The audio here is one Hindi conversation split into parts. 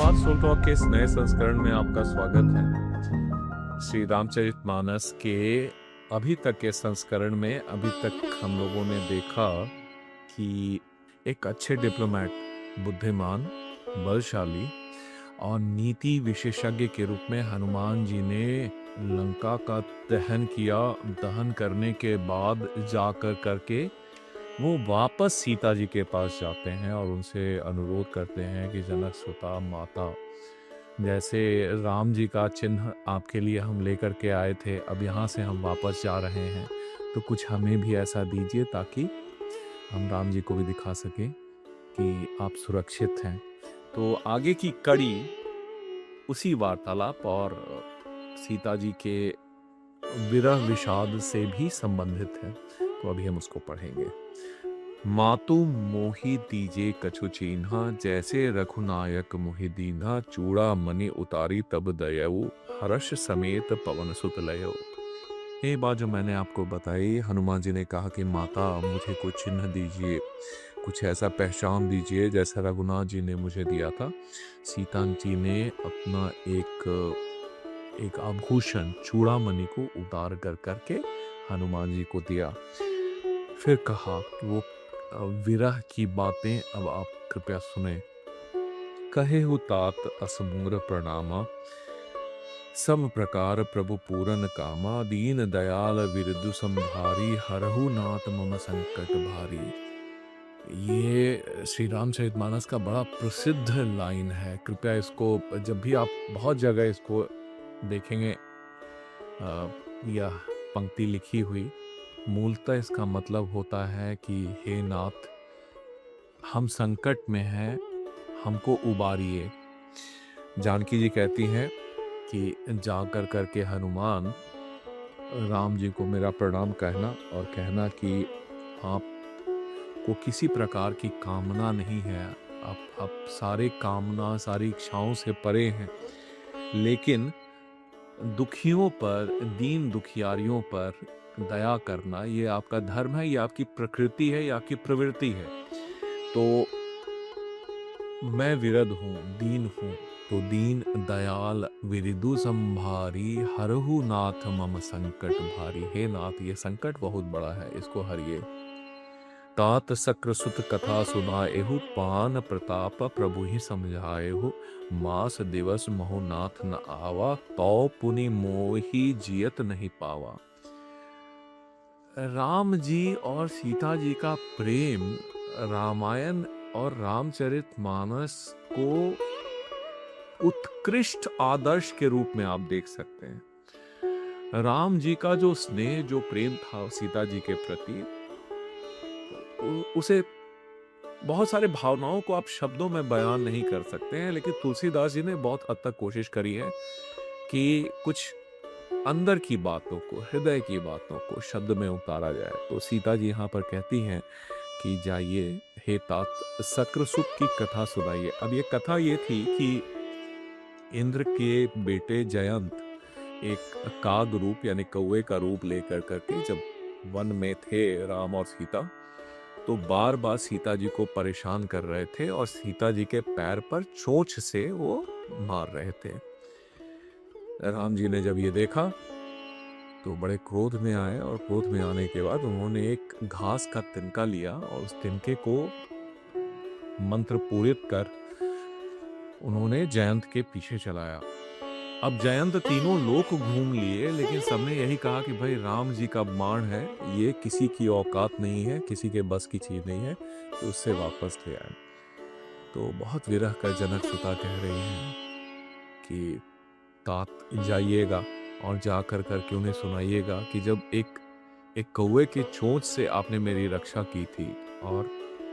नमस्कार, सोल टॉक के इस नए संस्करण में आपका स्वागत है। श्री रामचरितमानस के अभी तक के संस्करण में अभी तक हम लोगों ने देखा कि एक अच्छे डिप्लोमेट, बुद्धिमान, बलशाली और नीति विशेषज्ञ के रूप में हनुमान जी ने लंका का दहन किया। दहन करने के बाद जाकर करके वो वापस सीता जी के पास जाते हैं और उनसे अनुरोध करते हैं कि जनक सुता माता, जैसे राम जी का चिन्ह आपके लिए हम लेकर के आए थे, अब यहाँ से हम वापस जा रहे हैं, तो कुछ हमें भी ऐसा दीजिए ताकि हम राम जी को भी दिखा सकें कि आप सुरक्षित हैं। तो आगे की कड़ी उसी वार्तालाप और सीता जी के विरह विषाद से भी संबंधित है, तो अभी हम उसको पढ़ेंगे। मातु मोहि दीजे कछु चीन्हा, जैसे रघुनायक मोहि दीन्हा, चूड़ा मणि उतारी तब दयऊ, हर्ष समेत पवन सुत लयो। ये बात जो मैंने आपको बताई, हनुमान जी ने कहा कि माता मुझे कुछ चिन्ह दीजिए, कुछ ऐसा पहचान दीजिए जैसा रघुनाथ जी ने मुझे दिया था। सीता जी ने अपना एक आभूषण चूड़ामणि को उतार कर करके हनुमान जी को दिया। फिर कहा कि वो विरह की बातें अब आप कृपया सुने। कहे हु तात असमूर प्रणामा, सब प्रकार प्रभु पूरन कामा, दीन दयाल विरदु संभारी, हरहु नाथ मम संकट भारी। ये श्री रामचरितमानस का बड़ा प्रसिद्ध लाइन है। कृपया इसको, जब भी आप बहुत जगह इसको देखेंगे यह पंक्ति लिखी हुई, मूलतः इसका मतलब होता है कि हे नाथ, हम संकट में हैं, हमको उबारिए। जानकी जी कहती हैं कि जाकर करके हनुमान राम जी को मेरा प्रणाम कहना और कहना कि आप को किसी प्रकार की कामना नहीं है, आप सारे कामना, सारी इच्छाओं से परे हैं, लेकिन दुखियों पर, दीन दुखियारियों पर दया करना ये आपका धर्म है, ये आपकी प्रकृति है, ये आपकी प्रवृत्ति है। तो मैं विरध हूँ, दीन हूँ, तो दीन दयाल विरिदु संभारी, हरहु नाथ मम संकट भारी। हे नाथ, ये संकट बहुत बड़ा है, इसको हरिए। तात सक्र सुत कथा सुनाएहु, पान प्रताप प्रभु ही समझाएहु, मास दिवस मोहु नाथ न आवा, तौ पुनि मोहि जियत नहीं पावा। राम जी और सीता जी का प्रेम रामायण और रामचरितमानस को उत्कृष्ट आदर्श के रूप में आप देख सकते हैं। राम जी का जो स्नेह, जो प्रेम था सीता जी के प्रति, उसे बहुत सारे भावनाओं को आप शब्दों में बयान नहीं कर सकते हैं, लेकिन तुलसीदास जी ने बहुत हद तक कोशिश करी है कि कुछ अंदर की बातों को, हृदय की बातों को शब्द में उतारा जाए। तो सीता जी यहाँ पर कहती हैं कि जाइए हे तात, सक्रसुत की कथा सुनाइए। अब ये कथा ये थी कि इंद्र के बेटे जयंत एक काग रूप यानी कौवे का रूप लेकर करके जब वन में थे राम और सीता, तो बार बार सीता जी को परेशान कर रहे थे और सीता जी के पैर पर चोंच से वो मार रहे थे। राम जी ने जब ये देखा तो बड़े क्रोध में आए और क्रोध में आने के बाद उन्होंने एक घास का तिनका लिया और उस तिनके को मंत्र पूरित कर उन्होंने जयंत के पीछे चलाया। अब जयंत तीनों लोक घूम लिए, लेकिन सबने यही कहा कि भाई राम जी का बाण है, ये किसी की औकात नहीं है, किसी के बस की चीज नहीं है, तो उससे वापस ले आए। तो बहुत विरह का जनक सुता कह रही हैं कि तात जाइएगा और जाकर करके उन्हें सुनाइएगा कि जब एक कौवे के चोंच से आपने मेरी रक्षा की थी, और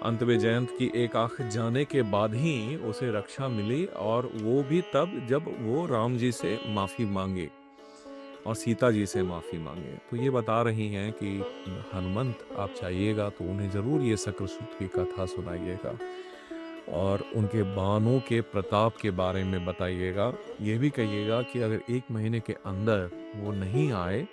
अंत में जयंत की एक आंख जाने के बाद ही उसे रक्षा मिली, और वो भी तब जब वो राम जी से माफी मांगे और सीता जी से माफी मांगे। तो ये बता रही हैं कि हनुमंत आप चाहिएगा तो उन्हें जरूर ये सक्रसुत की कथा सुनाइएगा और उनके बाणों के प्रताप के बारे में बताइएगा। ये भी कहिएगा कि अगर 1 महीने के अंदर वो नहीं आए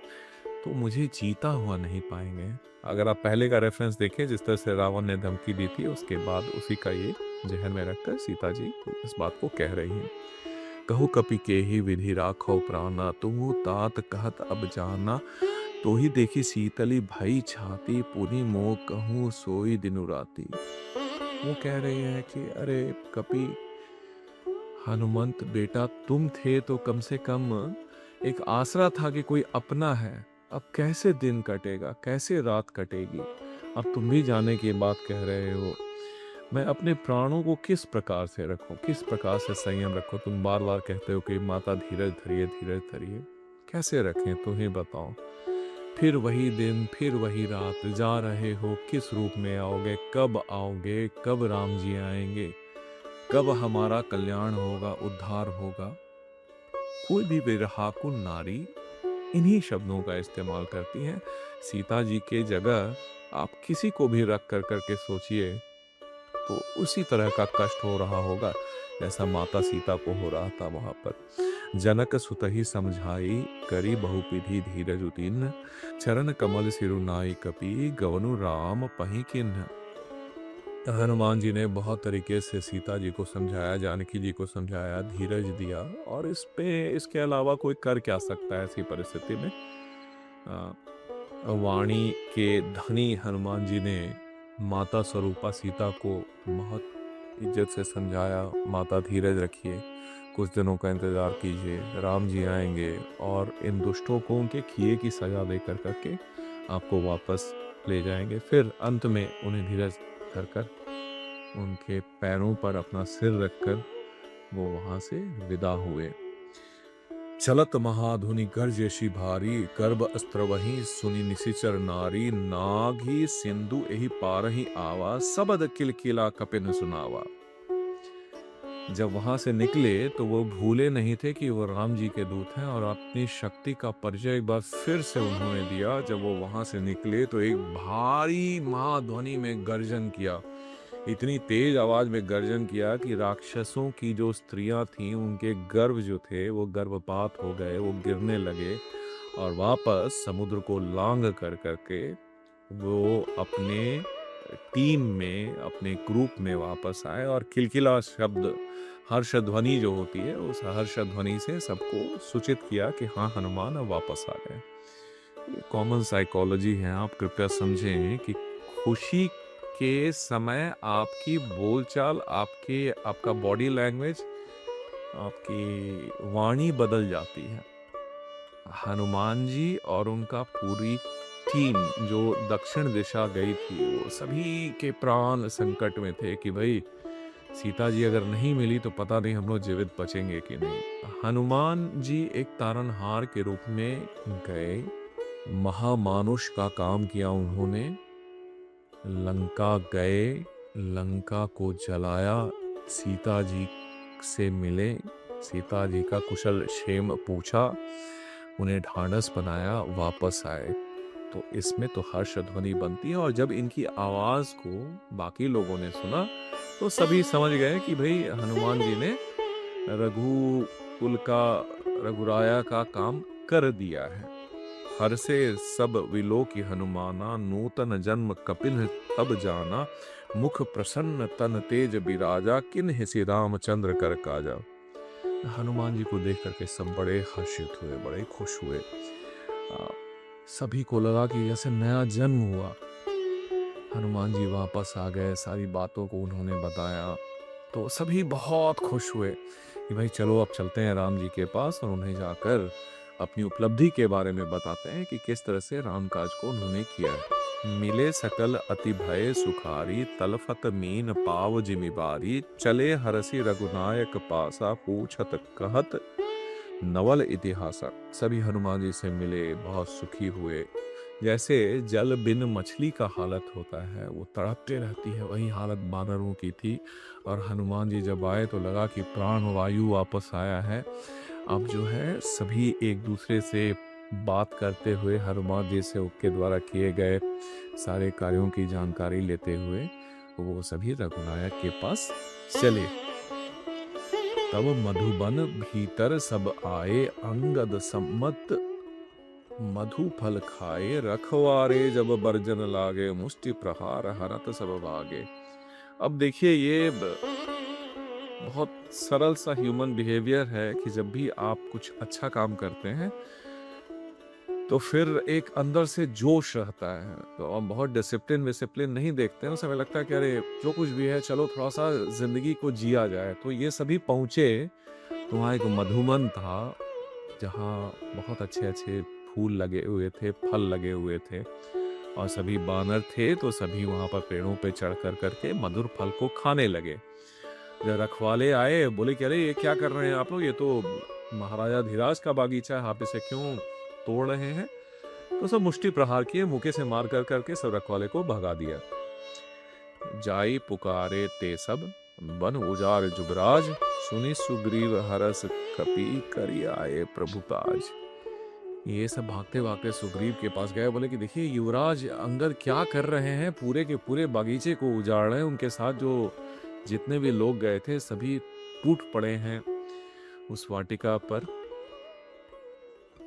तो मुझे जीता हुआ नहीं पाएंगे। अगर आप पहले का रेफरेंस देखें, जिस तरह से रावण ने धमकी दी थी, उसके बाद उसी का ये जहन में रखकर सीता जी इस बात को कह रही हैं। कहु कपि के ही विधि राखो प्राणा, तुम तात कहत अब जाना। तो ही देखी शीतली भई छाती, पुनि मोह कहूँ सोई दिनु राती। वो कह रहे हैं कि अरे कपि, हनुमंत बेटा तुम थे तो कम से कम एक आसरा था कि कोई अपना है। अब कैसे दिन कटेगा, कैसे रात कटेगी। अब तुम भी जाने की बात कह रहे हो। मैं अपने प्राणों को किस प्रकार से रखूं, किस प्रकार से संयम रखूं। तुम बार बार कहते हो कि माता धीरज धरिए, धीरज धरिए। कैसे रखें तुम ही बताओ। फिर वही दिन, फिर वही रात, जा रहे हो किस रूप में आओगे, कब आओगे, कब राम जी आएंगे, कब हमारा कल्याण होगा, उद्धार होगा। कोई भी विरहाकुन नारी इन्हीं शब्दों का इस्तेमाल करती हैं। सीता जी के जगह आप किसी को भी रख कर करके सोचिए तो उसी तरह का कष्ट हो रहा होगा जैसा माता सीता को हो रहा था वहां पर। जनक सुतहि समझाई, करी बहुविधि धीरज उतीन, चरण कमल सिरुनाई कपि, गवनु राम पही किन्ह। हनुमान जी ने बहुत तरीके से सीता जी को समझाया, जानकी जी को समझाया, धीरज दिया। और इसके अलावा कोई कर क्या सकता है ऐसी परिस्थिति में। वाणी के धनी हनुमान जी ने माता स्वरूपा सीता को बहुत इज्जत से समझाया, माता धीरज रखिए, कुछ दिनों का इंतजार कीजिए, राम जी आएंगे और इन दुष्टों को उनके किए की सजा देकर करके आपको वापस ले जाएंगे। फिर अंत में उन्हें धीरज कर कर उनके पैरों पर अपना सिर रखकर वो वहां से विदा हुए। चलत महाधुनि गर्जेशी भारी, गर्भ अस्त्र वही सुनि निशिचर नारी, नाग ही सिंधु एहि पार ही आवा, सबद किलकिला कपिन सुनावा। जब वहां से निकले तो वो भूले नहीं थे कि वो राम जी के दूत हैं और अपनी शक्ति का परिचय एक बार फिर से उन्होंने दिया। जब वो वहां से निकले तो एक भारी महाध्वनि में गर्जन किया, इतनी तेज आवाज में गर्जन किया कि राक्षसों की जो स्त्रियां थीं उनके गर्भ जो थे वो गर्भपात हो गए, वो गिरने लगे और वापस समुद्र को लांग कर करके वो अपने टीम में, अपने ग्रुप में वापस आए। और किलकिला शब्द, हर्ष ध्वनि जो होती है, उस हर्ष ध्वनि से सबको सूचित किया कि हाँ हनुमान अब वापस आ गए। ये कॉमन साइकोलॉजी है, आप कृपया समझें कि खुशी के समय आपकी बोलचाल, आपका बॉडी लैंग्वेज, आपकी वाणी बदल जाती है। हनुमान जी और उनका पूरी टीम जो दक्षिण दिशा गई थी, वो सभी के प्राण संकट में थे कि भाई सीता जी अगर नहीं मिली तो पता नहीं हम लोग जीवित बचेंगे कि नहीं। हनुमान जी एक तारनहार के रूप में गए, महामानुष का काम किया उन्होंने। लंका गए, लंका को जलाया, सीता जी से मिले, सीता जी का कुशल क्षेम पूछा, उन्हें ढांढस बनाया, वापस आए। तो इसमें तो हर्ष ध्वनि बनती है। और जब इनकी आवाज को बाकी लोगों ने सुना तो सभी समझ गए कि भाई हनुमान जी ने रघुकुल का, रघुराया का काम कर दिया है। हर से सब विलो की हनुमाना, नूतन जन्म कपिन तब जाना, मुख प्रसन्न तन तेज बिराजा, किन्ह से रामचंद्र कर काजा। हनुमान जी को देख करके सब बड़े हर्षित हुए, बड़े खुश हुए। सभी को लगा कि जैसे नया जन्म हुआ। हनुमान जी वापस आ गए, सारी बातों को उन्होंने बताया तो सभी बहुत खुश हुए कि भाई चलो अब चलते हैं राम जी के पास और उन्हें जाकर अपनी उपलब्धि के बारे में बताते हैं कि किस तरह से राम काज को उन्होंने किया है। मिले सकल अति भय सुखारी, तलफत मीन पाव जिमिबारी, चले हरसी रघुनायक पासा, पूछत कहत नवल इतिहासा। सभी हनुमान जी से मिले, बहुत सुखी हुए। जैसे जल बिन मछली का हालत होता है, वो तड़पते रहती है, वही हालत बानरों की थी। और हनुमान जी जब आए तो लगा कि प्राण वायु वापस आया है। अब जो है सभी एक दूसरे से बात करते हुए हनुमान जी से उनके द्वारा किए गए सारे कार्यों की जानकारी लेते हुए वो सभी रघुनायक के पास चले। तब मधुबन भीतर सब आए, अंगद सम्मत मधु फल खाए, रखवारे जब बर्जन लागे, मुष्टि प्रहार हरत सब भागे। अब देखिए ये बहुत सरल सा ह्यूमन बिहेवियर है कि जब भी आप कुछ अच्छा काम करते हैं तो फिर एक अंदर से जोश रहता है। तो हम बहुत डिसिप्लिन विसिप्लिन नहीं देखते हैं, उस समय लगता है कि अरे जो कुछ भी है चलो थोड़ा सा जिंदगी को जिया जाए। तो ये सभी पहुंचे तो वहाँ एक मधुवन था जहाँ बहुत अच्छे अच्छे फूल लगे हुए थे, फल लगे हुए थे और सभी बानर थे तो सभी वहां पर पेड़ों पे चढ़ कर करके मधुर फल को खाने लगे। जब रखवाले आए बोले कि अरे ये क्या कर रहे हैं आप लोग, ये तो महाराजा धीराज का बागीचा है, आप इसे क्यों तोड़ रहे हैं। तो सब मुष्टि प्रहार किए, मुके से मार कर करके सब रखवाले को भगा दिया। जाई पुकारे ते सब बन उजार जुबराज, सुनी सुग्रीव हरस कपि करी आए प्रभु पाज। ये सब भागते भागते सुग्रीव के पास गए, बोले कि देखिए युवराज अंगद क्या कर रहे हैं, पूरे के पूरे बागीचे को उजाड़ रहे हैं, उनके साथ जो जितने भी लोग गए थे सभी टूट पड़े हैं उस वाटिका पर।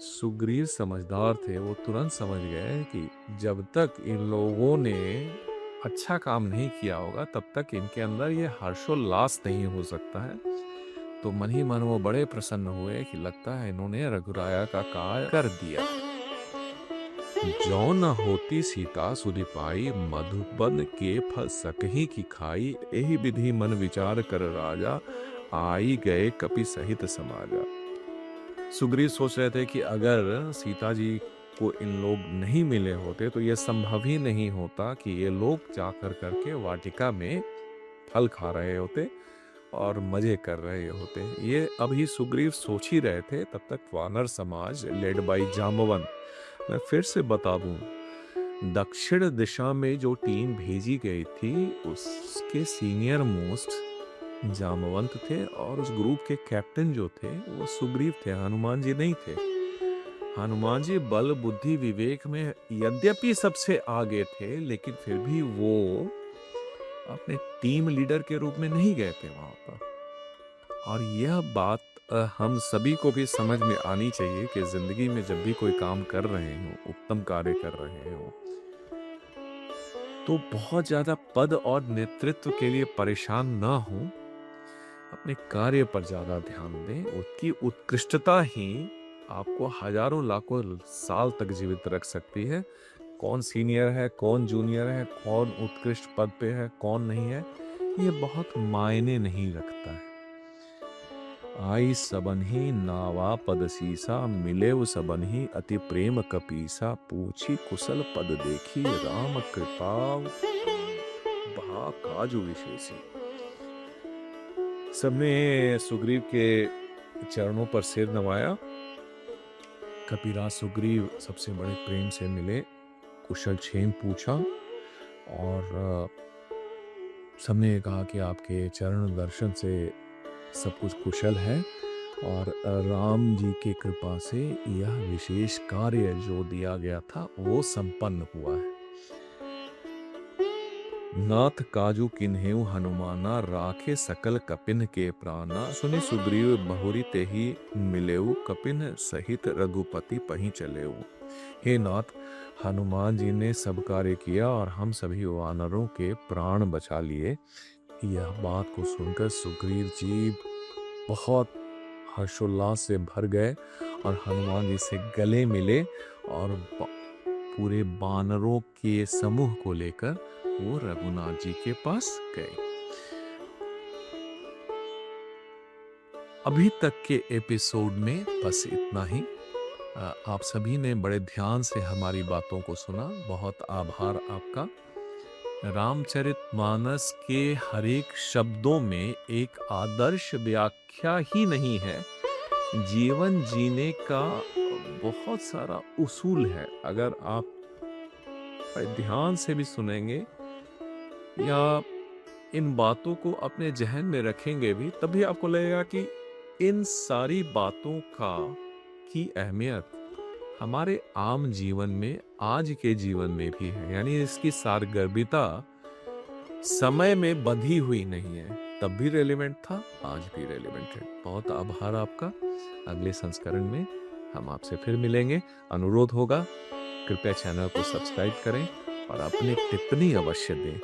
सुग्रीव समझदार थे, वो तुरंत समझ गए कि जब तक इन लोगों ने अच्छा काम नहीं किया होगा तब तक इनके अंदर ये हर्षोल्लास नहीं हो सकता है। तो मन ही मन वो बड़े प्रसन्न हुए कि लगता है इन्होंने रघुराया का कार्य कर दिया। जो न होती सीता सुधि पाई, मधुबन के फल सकही की खाई, यही विधि मन विचार कर राजा, आई गए कपि सहित समाजा। सुग्रीव सोच रहे थे कि अगर सीता जी को इन लोग नहीं मिले होते तो यह संभव ही नहीं होता कि ये लोग जाकर करके वाटिका में फल खा रहे होते और मजे कर रहे होते। ये अभी सुग्रीव सोच ही रहे थे, तब तक वानर समाज लेड बाई जाम्बवन, मैं फिर से बता दूं, दक्षिण दिशा में जो टीम भेजी गई थी उसके सीनियर मोस्ट जामवंत थे और उस ग्रुप के कैप्टन जो थे वो सुग्रीव थे, हनुमान जी नहीं थे। हनुमान जी बल बुद्धि विवेक में यद्यपि सबसे आगे थे लेकिन फिर भी वो अपने टीम लीडर के रूप में नहीं गए थे वहां पर। और यह बात हम सभी को भी समझ में आनी चाहिए कि जिंदगी में जब भी कोई काम कर रहे हो, उत्तम कार्य कर रहे हो, तो बहुत ज्यादा पद और नेतृत्व के लिए परेशान ना हो, अपने कार्य पर ज्यादा ध्यान दें। उसकी उत्कृष्टता ही आपको हजारों लाखों साल तक जीवित रख सकती है। कौन सीनियर है, कौन जूनियर है, कौन उत्कृष्ट पद पे है, कौन नहीं है, ये बहुत मायने नहीं रखता है। आई सबन ही नावा पद सीसा, मिले वो सबन ही अति प्रेम कपीसा, पूछी कुशल पद देखी, राम कृपा भा काजु विशेषी। सबने सुग्रीव के चरणों पर सिर नवाया। कपिराज सुग्रीव सबसे बड़े प्रेम से मिले, कुशल क्षेम पूछा और सबने कहा कि आपके चरण दर्शन से सब कुछ कुशल है और राम जी की कृपा से यह विशेष कार्य जो दिया गया था वो संपन्न हुआ है। नाथ काजू किन्हेउ हनुमाना, राखे सकल कपिन के प्राणा, सुनि सुग्रीव बहुरी तेहि मिलेउ, कपिन सहित रघुपति पहीं चलेउ। हे नाथ, हनुमान जी ने सब कार्य किया और हम सभी वानरों के प्राण बचा लिए। यह बात को सुनकर सुग्रीव जी बहुत हर्षोल्लास से भर गए और हनुमान जी से गले मिले और पूरे बानरों के समूह को लेकर वो रघुनाथ जी के पास गए। अभी तक के एपिसोड में बस इतना ही। आप सभी ने बड़े ध्यान से हमारी बातों को सुना, बहुत आभार आपका। रामचरितमानस के हर एक शब्दों में एक आदर्श व्याख्या ही नहीं है, जीवन जीने का बहुत सारा उसूल है। अगर आप ध्यान से भी सुनेंगे या इन बातों को अपने जहन में रखेंगे भी, तभी आपको लगेगा कि इन सारी बातों की अहमियत हमारे आम जीवन में, आज के जीवन में भी है। यानी इसकी सारगर्भिता समय में बंधी हुई नहीं है, तब भी रेलेवेंट था, आज भी रेलेवेंट है। बहुत आभार आपका। अगले संस्करण में हम आपसे फिर मिलेंगे। अनुरोध होगा कृपया चैनल को सब्सक्राइब करें और अपनी टिप्पणी अवश्य दें।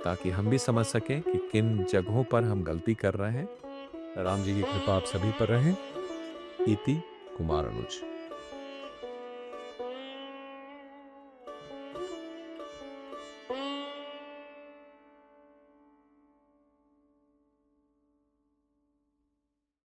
ताकि हम भी समझ सकें कि किन जगहों पर हम गलती कर रहे हैं। राम जी की कृपा आप सभी पर रहे। इति कुमार अनुज।